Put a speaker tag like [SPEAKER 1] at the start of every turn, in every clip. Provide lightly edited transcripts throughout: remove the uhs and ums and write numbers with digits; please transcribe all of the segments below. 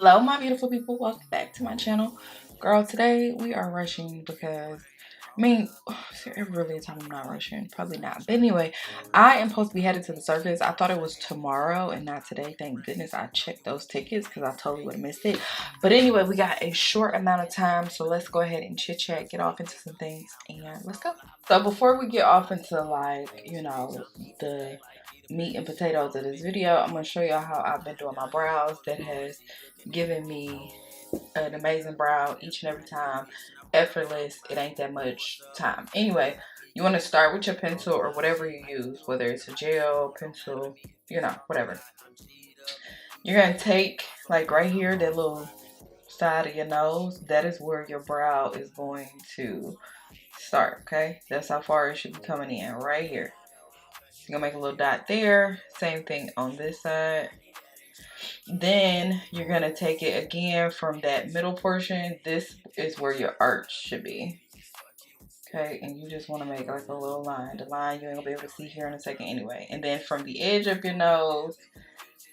[SPEAKER 1] Hello my beautiful people, welcome back to my channel. Girl, today we are rushing because is there ever really a time I'm not rushing? Probably not. But anyway, I am supposed to be headed to the circus. I thought it was tomorrow and not today. Thank goodness I checked those tickets because I totally would have missed it. But anyway, we got a short amount of time, so let's go ahead and chit chat, get off into some things, and let's go. So before we get off into the meat and potatoes of this video, I'm going to show y'all how I've been doing my brows. That has given me an amazing brow each and every time. Effortless. It ain't that much time. Anyway, you want to start with your pencil or whatever you use, whether it's a gel, pencil, whatever. You're going to take, like right here, that little side of your nose. That is where your brow is going to start, okay? That's how far it should be coming in, right here. You're going to make a little dot there. Same thing on this side. Then you're going to take it again from that middle portion. This is where your arch should be. Okay, and you just want to make like a little line. The line you ain't going to be able to see here in a second anyway. And then from the edge of your nose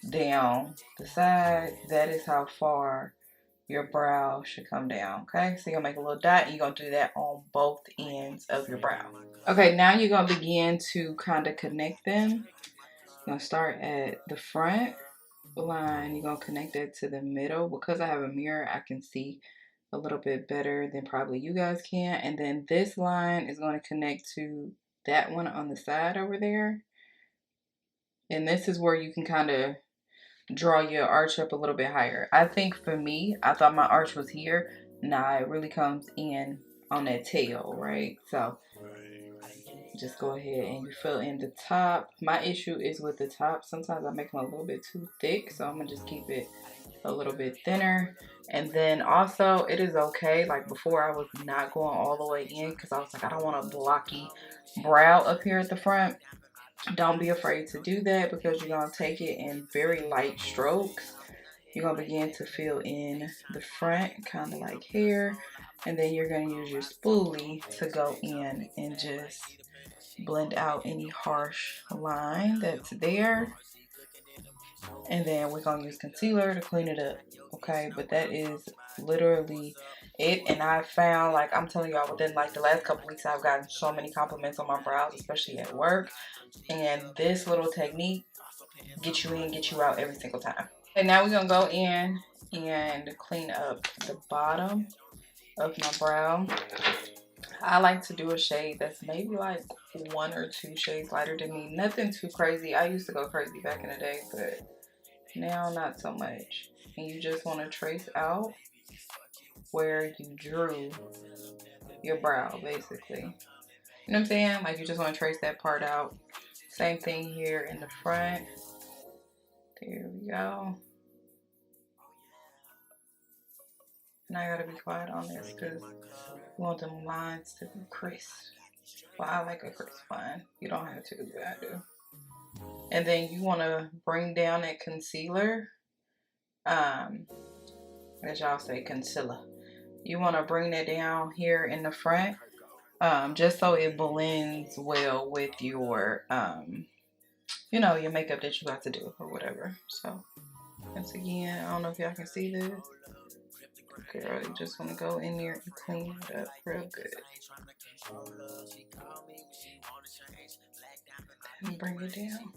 [SPEAKER 1] down the side, that is how far your brow should come down. Okay, so you're going to make a little dot and you're going to do that on both ends of your brow. Okay, now you're going to begin to kind of connect them. You're going to start at the front line. You're going to connect it to the middle. Because I have a mirror, I can see a little bit better than probably you guys can. And then this line is going to connect to that one on the side over there. And this is where you can kind of draw your arch up a little bit higher. I think for me, I thought my arch was here. Nah, it really comes in on that tail, right? So just go ahead and you fill in the top. My issue is with the top. Sometimes I make them a little bit too thick, so I'm gonna just keep it a little bit thinner. And then also, it is okay. Like before, I was not going all the way in because I was like, I don't want a blocky brow up here at the front. Don't be afraid to do that because you're gonna take it in very light strokes. You're gonna begin to fill in the front, kind of like here, and then you're gonna use your spoolie to go in and just blend out any harsh line that's there. And then we're gonna use concealer to clean it up, okay? But that is literally it. And I found, like I'm telling y'all, within like the last couple weeks, I've gotten so many compliments on my brows, especially at work. And this little technique gets you in, get you out every single time. And now we're gonna go in and clean up the bottom of my brow. I like to do a shade that's maybe like 1 or 2 shades lighter than me. Nothing too crazy. I used to go crazy back in the day, but now not so much. And you just want to trace out where you drew your brow, basically. You know what I'm saying? Like you just want to trace that part out. Same thing here in the front. There we go. And I gotta be quiet on this because we want them lines to be crisp. Well, I like a crisp line. You don't have to, but I do. And then you want to bring down that concealer. As y'all say, concealer. You want to bring that down here in the front. Just so it blends well with your, your makeup that you got to do or whatever. So, once again, I don't know if y'all can see this. Girl, you just want to go in there and clean it up real good. And bring it down.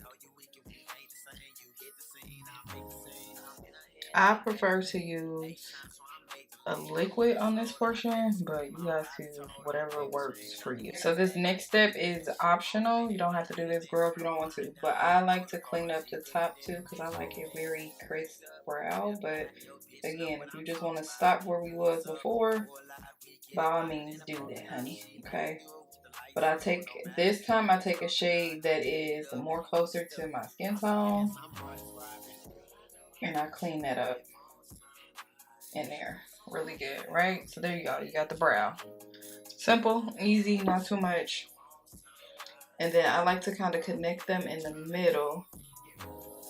[SPEAKER 1] I prefer to use a liquid on this portion, but you guys use whatever works for you. So this next step is optional. You don't have to do this, girl, if you don't want to. But I like to clean up the top too because I like it very crisp brow. But again, if you just want to stop where we was before, by all means do that, honey. Okay. But this time I take a shade that is more closer to my skin tone. And I clean that up in there really good, right? So there you go. You got the brow. Simple, easy, not too much. And then I like to kind of connect them in the middle.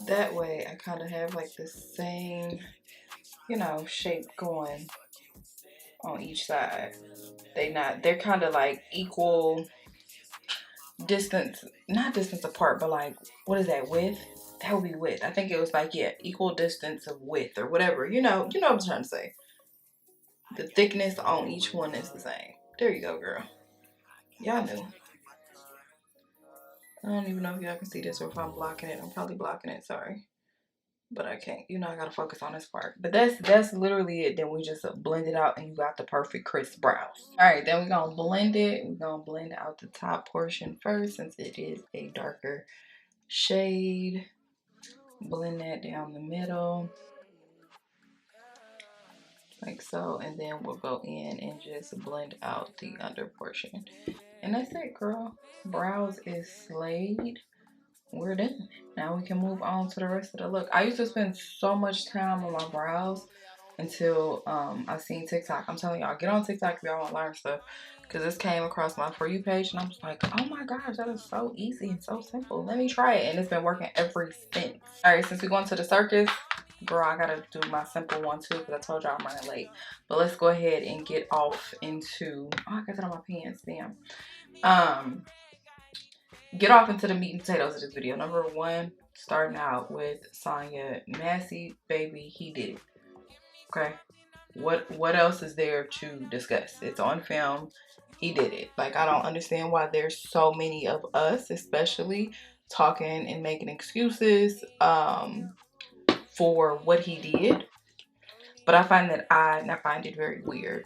[SPEAKER 1] That way I kind of have like the same, shape going on each side. They're kind of like equal distance, not distance apart, but like, what is that, width? that would be width. I think it was like, yeah, equal distance of width or whatever. You know what I'm trying to say. The thickness on each one is the same. There you go, girl. Y'all knew. I don't even know if y'all can see this or if I'm blocking it. I'm probably blocking it, sorry. But I can't. You know, I gotta focus on this part. But that's literally it. Then we just blend it out and you got the perfect crisp brows. Alright, then we're gonna blend it. We're gonna blend out the top portion first since it is a darker shade. Blend that down the middle. Like so. And then we'll go in and just blend out the under portion. And that's it, girl. Brows is slayed. We're done. Now we can move on to the rest of the look. I used to spend so much time on my brows until I seen TikTok. I'm telling y'all, get on TikTok if y'all want to learn stuff. Because this came across my For You page and I'm just like, oh my gosh, that is so easy and so simple. Let me try it. And it's been working ever since. Alright, since we're going to the circus, girl, I gotta do my simple one too because I told y'all I'm running late. But let's go ahead and get off into, oh, I got that on my pants, damn. Get off into the meat and potatoes of this video. Number one, starting out with Sonya. Nasty baby, he did it. Okay. What else is there to discuss? It's on film. He did it. Like, I don't understand why there's so many of us, especially, talking and making excuses for what he did. But I find that I find it very weird.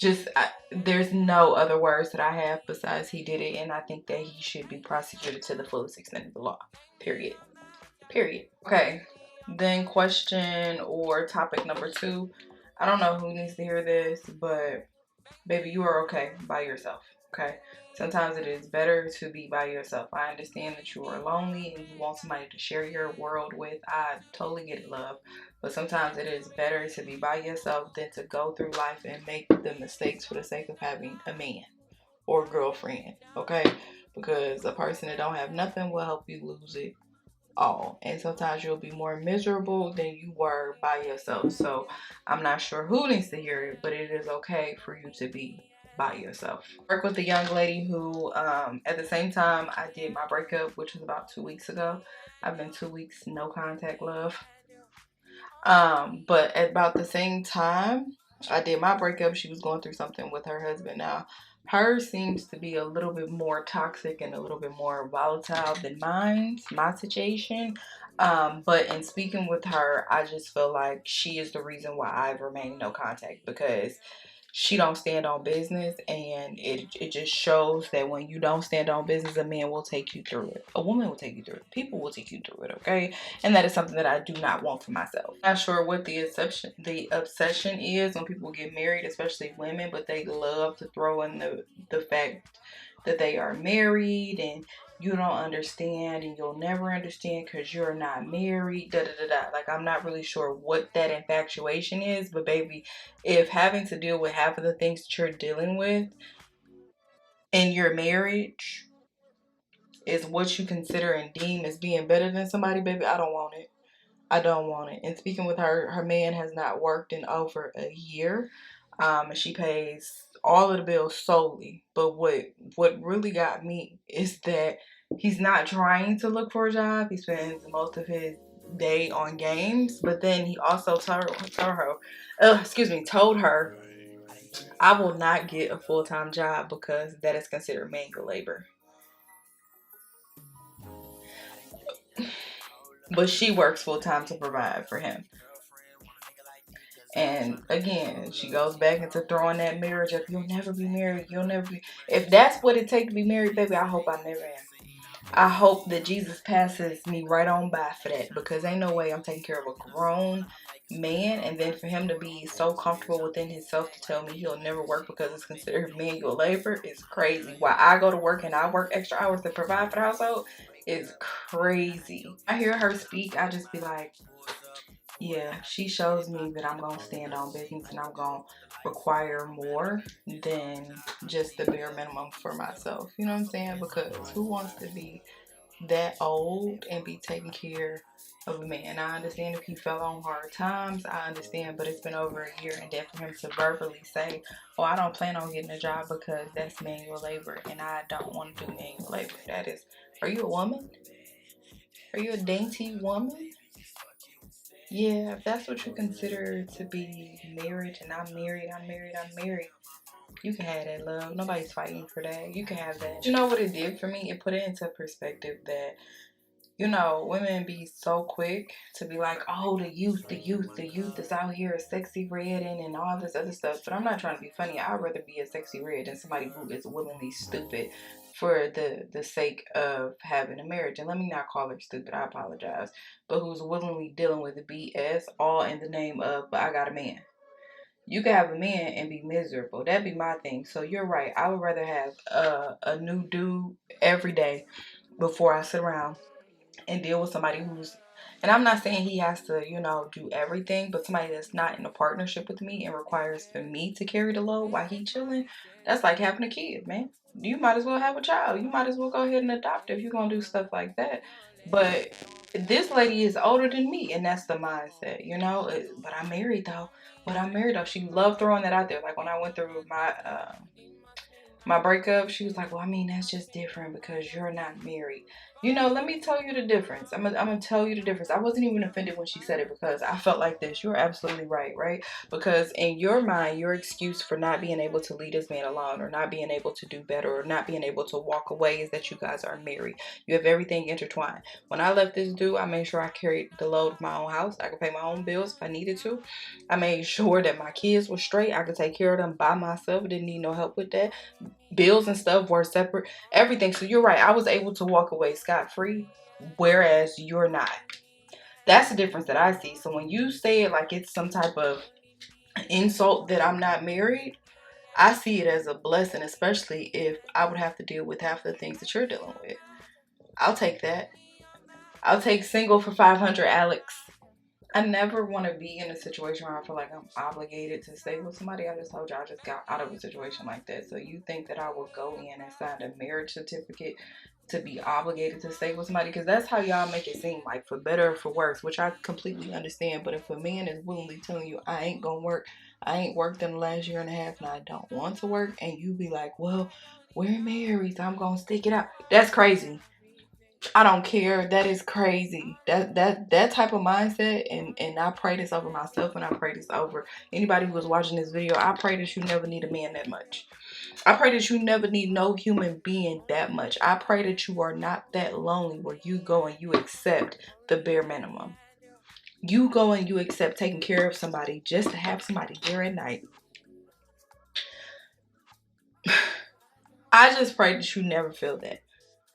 [SPEAKER 1] Just there's no other words that I have besides he did it, and I think that he should be prosecuted to the fullest extent of the law. Period. Okay, then question or topic number 2. I don't know who needs to hear this, but baby, you are okay by yourself. Okay, sometimes it is better to be by yourself. I understand that you are lonely and you want somebody to share your world with. I totally get it, love. But sometimes it is better to be by yourself than to go through life and make the mistakes for the sake of having a man or girlfriend. Okay, because a person that don't have nothing will help you lose it all. And sometimes you'll be more miserable than you were by yourself. So I'm not sure who needs to hear it, but it is okay for you to be by yourself. Work with a young lady who at the same time I did my breakup, which was about 2 weeks ago. I've been 2 weeks no contact, love. But at about the same time I did my breakup, she was going through something with her husband. Now hers seems to be a little bit more toxic and a little bit more volatile than mine, my situation. But in speaking with her, I just feel like she is the reason why I've remained no contact, because she don't stand on business, and it just shows that when you don't stand on business, a man will take you through it. A woman will take you through it. People will take you through it, okay? And that is something that I do not want for myself. Not sure what the obsession is when people get married, especially women, but they love to throw in the fact that they are married and you don't understand and you'll never understand because you're not married, da da da da. Like, I'm not really sure what that infatuation is, but baby, if having to deal with half of the things that you're dealing with in your marriage is what you consider and deem as being better than somebody, baby, I don't want it. I don't want it. And speaking with her, her man has not worked in over a year. And she pays all of the bills solely. But what really got me is that he's not trying to look for a job. He spends most of his day on games. But then he also told her, I will not get a full-time job because that is considered manual labor. But she works full-time to provide for him. And again, she goes back into throwing that marriage up. You'll never be married. You'll never be. If that's what it takes to be married, baby, I hope I never am. I hope that Jesus passes me right on by for that, because ain't no way I'm taking care of a grown man, and then for him to be so comfortable within himself to tell me he'll never work because it's considered manual labor is crazy. While I go to work and I work extra hours to provide for the household is crazy. I hear her speak, I just be like, yeah, she shows me that I'm going to stand on business and I'm going to require more than just the bare minimum for myself. You know what I'm saying? Because who wants to be that old and be taking care of a man. I understand if he fell on hard times, I understand, but it's been over a year, and then for him to verbally say, oh, I don't plan on getting a job because that's manual labor and I don't want to do manual labor. That is, are you a woman? Are you a dainty woman? Yeah, if that's what you consider to be marriage, and I'm married, I'm married, you can have that, love. Nobody's fighting for that. You can have that. You know what it did for me? It put it into perspective that, you know, women be so quick to be like, oh, the youth is out here sexy red and all this other stuff. But I'm not trying to be funny. I'd rather be a sexy red than somebody who is willingly stupid for the sake of having a marriage. And let me not call her stupid, I apologize. But who's willingly dealing with the BS all in the name of, but I got a man. You can have a man and be miserable. That'd be my thing. So you're right. I would rather have a new dude every day before I sit around and deal with somebody who's, and I'm not saying he has to, you know, do everything, but somebody that's not in a partnership with me and requires for me to carry the load while he chilling. That's like having a kid, man. You might as well have a child. You might as well go ahead and adopt if you're gonna do stuff like that. But this lady is older than me, and that's the mindset, you know. But I'm married though. But I'm married though. She loved throwing that out there. Like when I went through my breakup, she was like, well, I mean, that's just different because you're not married. You know, let me tell you the difference. I'm gonna tell you the difference. I wasn't even offended when she said it because I felt like this. You're absolutely right, right? Because in your mind, your excuse for not being able to leave this man alone or not being able to do better or not being able to walk away is that you guys are married. You have everything intertwined. When I left this dude, I made sure I carried the load of my own house. I could pay my own bills if I needed to. I made sure that my kids were straight. I could take care of them by myself. Didn't need no help with that. Bills and stuff were separate, everything. So you're right, I was able to walk away scot-free, whereas you're not. That's the difference that I see. So when you say it like it's some type of insult that I'm not married, I see it as a blessing, especially if I would have to deal with half the things that you're dealing with. I'll take that. I'll take single for 500, Alex. I never want to be in a situation where I feel like I'm obligated to stay with somebody. I just told you I just got out of a situation like that. So you think that I would go in and sign a marriage certificate to be obligated to stay with somebody? Because that's how y'all make it seem, like for better or for worse, which I completely understand. But if a man is willingly telling you I ain't gonna work, I ain't worked in the last year and a half and I don't want to work, and you be like, well, we're married, so I'm gonna stick it out. That's crazy. I don't care. That is crazy. That type of mindset, and I pray this over myself, and I pray this over anybody who is watching this video. I pray that you never need a man that much. I pray that you never need no human being that much. I pray that you are not that lonely where you go and you accept the bare minimum. You go and you accept taking care of somebody just to have somebody there at night. I just pray that you never feel that.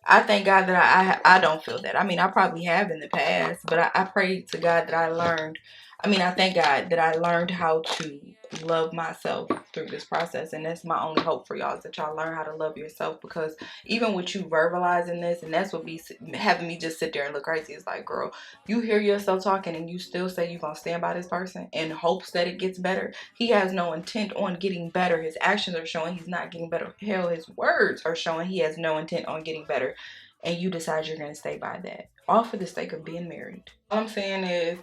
[SPEAKER 1] I thank God that I don't feel that. I mean, I probably have in the past, but I pray to God that I learned. I mean, I thank God that I learned how to love myself through this process. And that's my only hope for y'all, is that y'all learn how to love yourself. Because even with you verbalizing this, and that's what be having me just sit there and look crazy. It's like, girl, you hear yourself talking and you still say you're going to stand by this person in hopes that it gets better. He has no intent on getting better. His actions are showing he's not getting better. Hell, his words are showing he has no intent on getting better. And you decide you're going to stay by that, all for the sake of being married. All I'm saying is,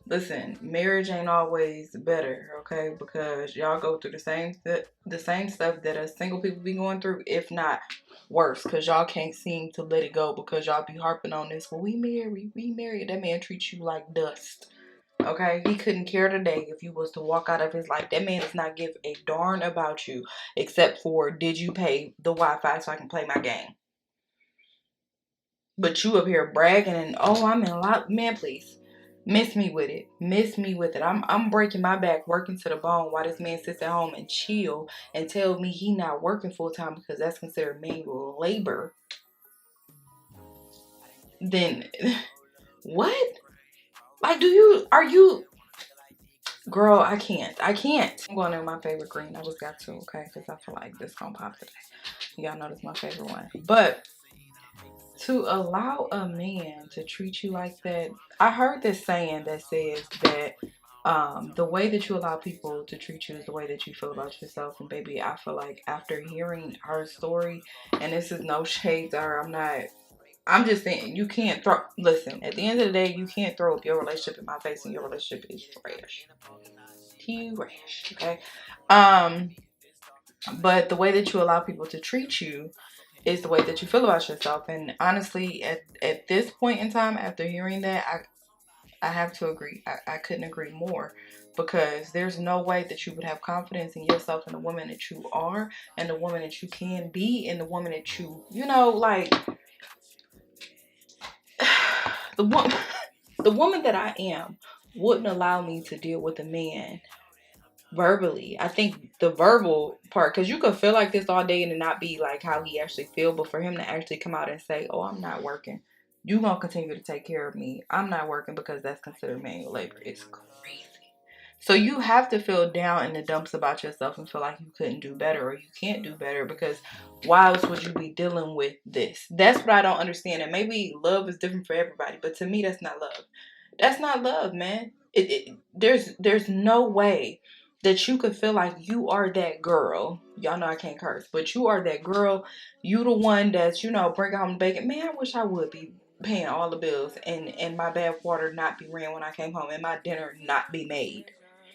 [SPEAKER 1] listen, marriage ain't always better, okay? Because y'all go through the same stuff that us single people be going through, if not worse. Because y'all can't seem to let it go because y'all be harping on this. Well, we married. That man treats you like dust. Okay, he couldn't care today if you was to walk out of his life. That man does not give a darn about you, except for, did you pay the Wi-Fi so I can play my game? But you up here bragging and, oh, I'm in a lot. Man, please. Miss me with it. Miss me with it. I'm breaking my back, working to the bone, while this man sits at home and chill and tell me he not working full time because that's considered manual labor. Then what? Like, are you, girl, I can't. I'm going in my favorite green. I just got to, okay? Because I feel like this gonna pop today. Y'all know this is my favorite one. But to allow a man to treat you like that, I heard this saying that says that the way that you allow people to treat you is the way that you feel about yourself. And baby, I feel like after hearing her story, and this is no shade to her, I'm not I'm just saying, you can't throw. Listen, at the end of the day, you can't throw up your relationship in my face, and your relationship is trash. Trash. Okay. Um, but the way that you allow people to treat you is the way that you feel about yourself. And honestly, at this point in time, after hearing that, I have to agree. I couldn't agree more, because there's no way that you would have confidence in yourself and the woman that you are and the woman that you can be and the woman that you know, like the woman the woman that I am wouldn't allow me to deal with a man verbally. I think the verbal part, because you could feel like this all day and it not be like how he actually feel, but for him to actually come out and say, oh, I'm not working, you gonna continue to take care of me, I'm not working, because that's considered manual labor. It's crazy. So you have to feel down in the dumps about yourself and feel like you couldn't do better or you can't do better, because why else would you be dealing with this? That's what I don't understand. And maybe love is different for everybody, but to me, that's not love. That's not love, man. There's no way that you could feel like you are that girl. Y'all know I can't curse, but you are that girl. You the one that's, bring home the bacon. Man, I wish I would be paying all the bills and my bath water not be ran when I came home and my dinner not be made.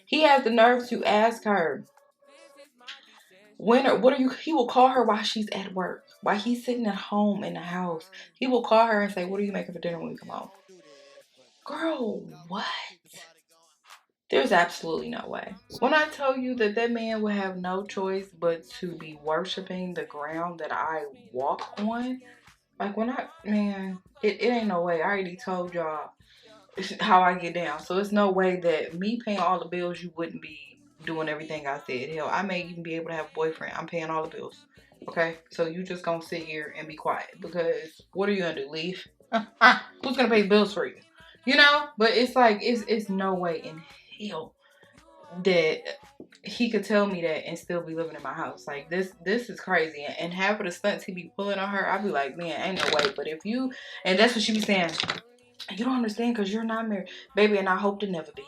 [SPEAKER 1] He has the nerve to ask her when or what are you. He will call her while she's at work, while he's sitting at home in the house. He will call her and say, what are you making for dinner when you come home? Girl, what? There's absolutely no way. When I tell you that that man would have no choice but to be worshiping the ground that I walk on, like man, it ain't no way. I already told y'all how I get down. So it's no way that me paying all the bills, you wouldn't be doing everything I said. Hell, I may even be able to have a boyfriend. I'm paying all the bills. Okay? So you just gonna sit here and be quiet, because what are you gonna do? Leave? Who's gonna pay bills for you? But it's like it's no way in hell that he could tell me that and still be living in my house. Like this is crazy. And half of the stunts he be pulling on her, I'd be like, man, ain't no way. But if you, and that's what she be saying, you don't understand because you're not married, baby, and I hope to never be.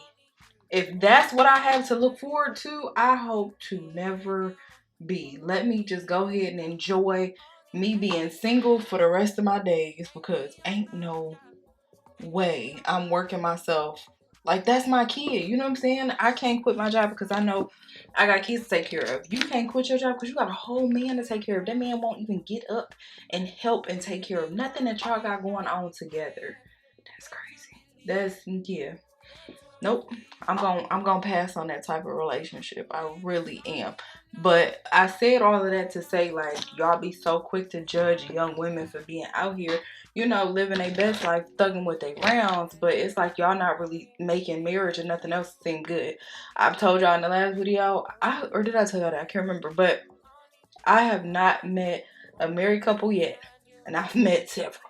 [SPEAKER 1] If that's what I have to look forward to, I hope to never be. Let me just go ahead and enjoy me being single for the rest of my days, because ain't no way I'm working myself. Like, that's my kid. You know what I'm saying? I can't quit my job because I know I got kids to take care of. You can't quit your job because you got a whole man to take care of. That man won't even get up and help and take care of nothing that y'all got going on together. That's crazy. Yeah. Nope. I'm gonna pass on that type of relationship. I really am. But I said all of that to say, like, y'all be so quick to judge young women for being out here, living their best life, thugging with their rounds. But it's like y'all not really making marriage or nothing else seem good. I've told y'all in the last video, or did I tell y'all that? I can't remember. But I have not met a married couple yet, and I've met several.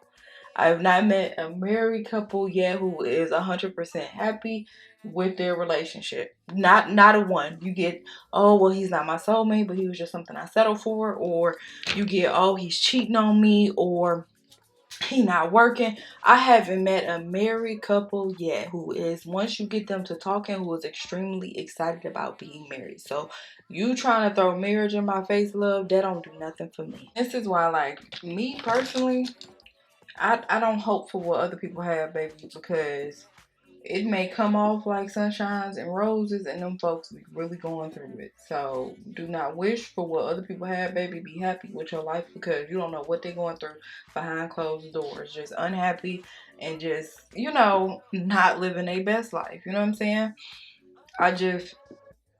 [SPEAKER 1] I have not met a married couple yet who is 100% happy with their relationship. Not a one. You get, oh, well, he's not my soulmate, but he was just something I settled for. Or you get, oh, he's cheating on me, or he not working. I haven't met a married couple yet who is, once you get them to talking, who is extremely excited about being married. So you trying to throw marriage in my face, love, that don't do nothing for me. This is why, like, me personally, I don't hope for what other people have, baby, because it may come off like sunshines and roses, and them folks be really going through it. So do not wish for what other people have, baby. Be happy with your life, because you don't know what they're going through behind closed doors. Just unhappy and just, not living their best life. You know what I'm saying? I just,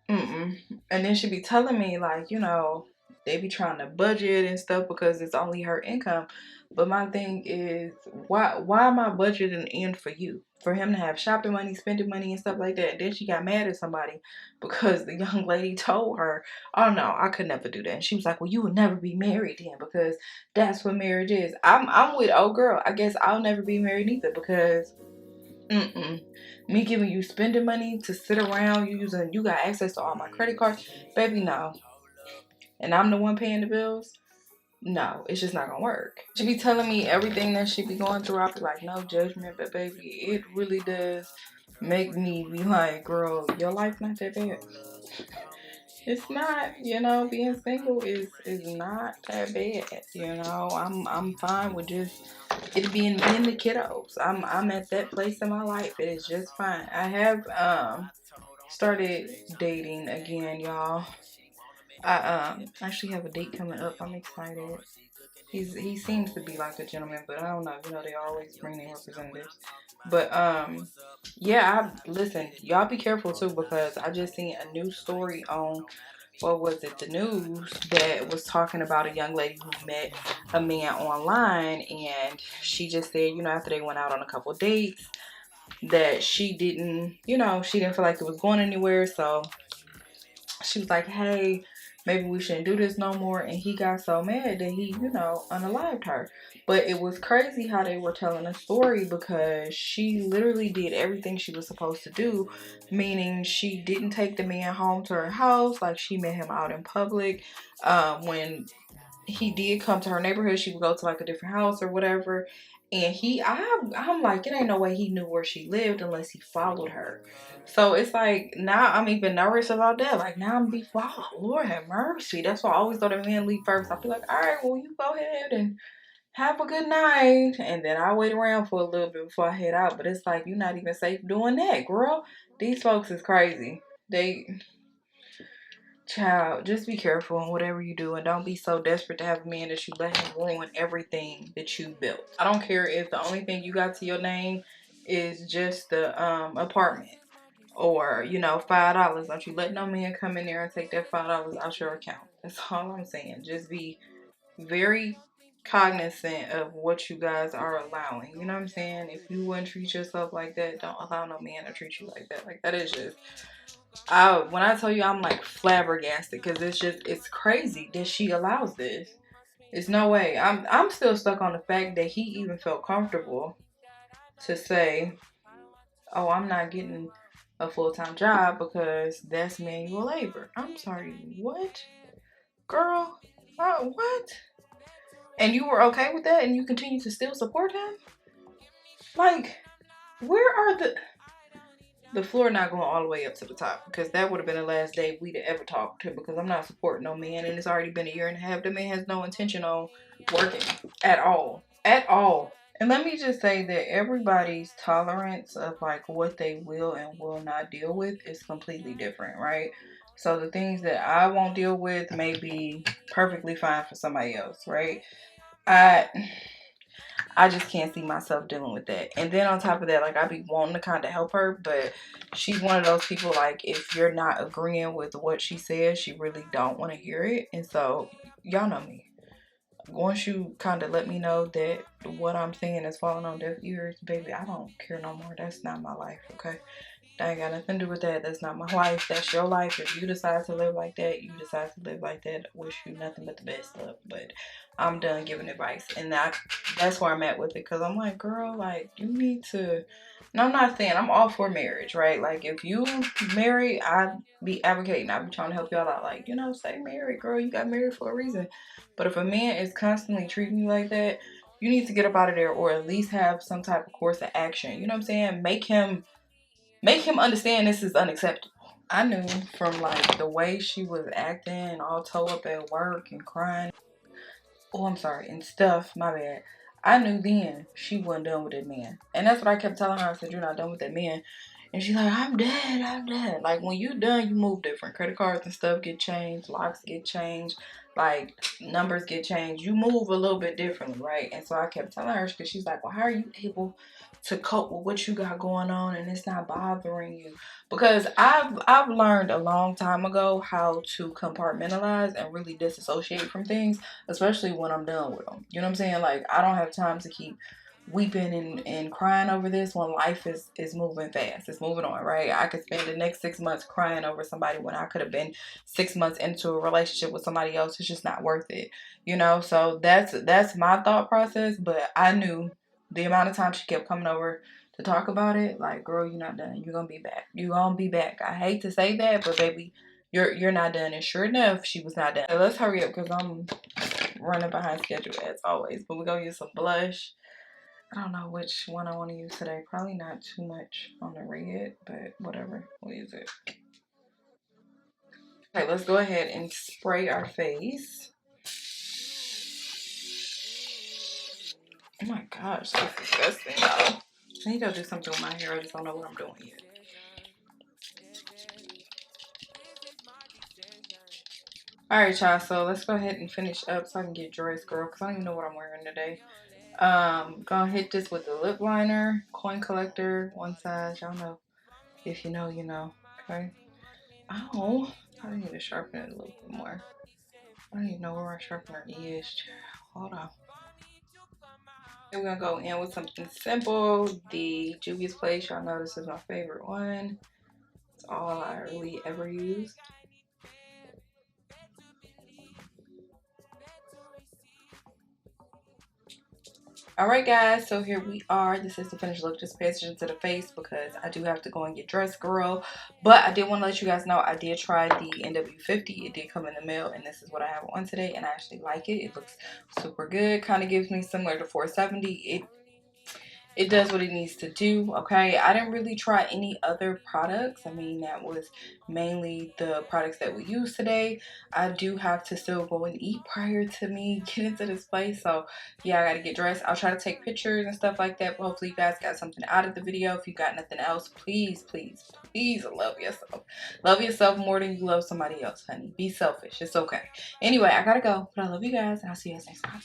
[SPEAKER 1] And then she be telling me, like, they be trying to budget and stuff because it's only her income. But my thing is, why am I budgeting in for you? For him to have shopping money, spending money, and stuff like that. And then she got mad at somebody because the young lady told her, oh no, I could never do that. And she was like, well, you would never be married then, because that's what marriage is. I'm with old girl. I guess I'll never be married either, because me giving you spending money to sit around, you got access to all my credit cards, baby, no. And I'm the one paying the bills. No, it's just not gonna work. She be telling me everything that she be going through. I be like, no judgment, but baby, it really does make me be like, girl, your life not that bad. It's not, you know, being single is not that bad. You know, I'm fine with just it being me and the kiddos. I'm at that place in my life. It is just fine. I have started dating again, y'all. I actually have a date coming up. I'm excited. He seems to be like a gentleman, but I don't know. You know, they always bring their representatives. But yeah, I listen, y'all be careful too because I just seen a new story on what was it, the news that was talking about a young lady who met a man online and she just said, you know, after they went out on a couple dates that she didn't, you know, she didn't feel like it was going anywhere, so she was like, hey, maybe we shouldn't do this no more. And he got so mad that he, you know, unalived her. But it was crazy how they were telling a story because she literally did everything she was supposed to do, meaning she didn't take the man home to her house. Like she met him out in public. When he did come to her neighborhood, she would go to like a different house or whatever. And I'm like, it ain't no way he knew where she lived unless he followed her. So it's like now I'm even nervous about that. Like now I'm be followed. Lord have mercy. That's why I always thought a man leave first. I feel like, all right, well you go ahead and have a good night, and then I wait around for a little bit before I head out. But it's like you're not even safe doing that, girl. These folks is crazy. They Child, just be careful in whatever you do and don't be so desperate to have a man that you let him ruin everything that you built. I don't care if the only thing you got to your name is just the apartment or, you know, $5. Don't you let no man come in there and take that $5 out your account. That's all I'm saying. Just be very cognizant of what you guys are allowing. You know what I'm saying? If you wouldn't treat yourself like that, don't allow no man to treat you like that. Like that is just when I tell you I'm like flabbergasted because it's crazy that she allows this. It's no way. I'm still stuck on the fact that he even felt comfortable to say, "Oh, I'm not getting a full-time job because that's manual labor." I'm sorry, what, girl? What? And you were okay with that, and you continue to still support him? Like, where are the floor not going all the way up to the top because that would have been the last day we'd have ever talked to because I'm not supporting no man and it's already been a year and a half. The man has no intention on working at all. At all. And let me just say that everybody's tolerance of like what they will and will not deal with is completely different, right? So the things that I won't deal with may be perfectly fine for somebody else, right? I I just can't see myself dealing with that. And then on top of that, like I be wanting to kind of help her, but she's one of those people like if you're not agreeing with what she says, she really don't want to hear it. And so y'all know me. Once you kind of let me know that what I'm saying is falling on deaf ears, baby, I don't care no more. That's not my life, okay? That ain't got nothing to do with that. That's not my life. That's your life. If you decide to live like that, you decide to live like that. I wish you nothing but the best luck. But I'm done giving advice. And that's where I'm at with it. Because I'm like, girl, like, you need to. And I'm not saying I'm all for marriage, right? Like, if you marry, I be advocating. I be trying to help y'all out. Like, you know, stay married, girl. You got married for a reason. But if a man is constantly treating you like that, you need to get up out of there or at least have some type of course of action. You know what I'm saying? Make him understand this is unacceptable. I knew from like the way she was acting, all toe up at work and crying. Oh, I'm sorry, and stuff. My bad. I knew then she wasn't done with that man, and that's what I kept telling her. I said, "You're not done with that man," and she's like, "I'm done. I'm done." Like when you done, you move different. Credit cards and stuff get changed, locks get changed, like numbers get changed. You move a little bit differently, right? And so I kept telling her because she's like, "Well, how are you able to cope with what you got going on and it's not bothering you?" Because I've learned a long time ago how to compartmentalize and really disassociate from things, especially when I'm done with them. You know what I'm saying? Like I don't have time to keep weeping and crying over this when life is moving fast. It's moving on, right? I could spend the next 6 months crying over somebody when I could have been 6 months into a relationship with somebody else. It's just not worth it, you know. So that's my thought process. But I knew the amount of time she kept coming over to talk about it, like, girl, you're not done. You're gonna be back. You're gonna be back. I hate to say that, but baby, you're not done. And sure enough, she was not done. So let's hurry up because I'm running behind schedule as always. But we're gonna use some blush. I don't know which one I want to use today. Probably not too much on the red, but whatever. We'll use it. Okay, let's go ahead and spray our face. Oh my gosh, that's disgusting, y'all. I need to do something with my hair. I just don't know what I'm doing yet. Alright, y'all, so let's go ahead and finish up so I can get dressed, girl, because I don't even know what I'm wearing today. Gonna hit this with the lip liner, coin collector, one size. Y'all know. If you know, you know. Okay. Oh, I need to sharpen it a little bit more. I don't even know where my sharpener is. Hold on. We're gonna go in with something simple. The Juvia's Place. Y'all know this is my favorite one. It's all I really ever use. Alright guys, so here we are. This is the finished look. Just pay attention to the face because I do have to go and get dressed, girl. But I did want to let you guys know I did try the NW50. It did come in the mail and this is what I have on today and I actually like it. It looks super good. Kind of gives me similar to 470. It does what it needs to do, okay? I didn't really try any other products. I mean, that was mainly the products that we use today. I do have to still go and eat prior to me getting to this place. So, yeah, I got to get dressed. I'll try to take pictures and stuff like that. But hopefully you guys got something out of the video. If you got nothing else, please, please, please love yourself. Love yourself more than you love somebody else, honey. Be selfish. It's okay. Anyway, I got to go. But I love you guys. And I'll see you guys next time.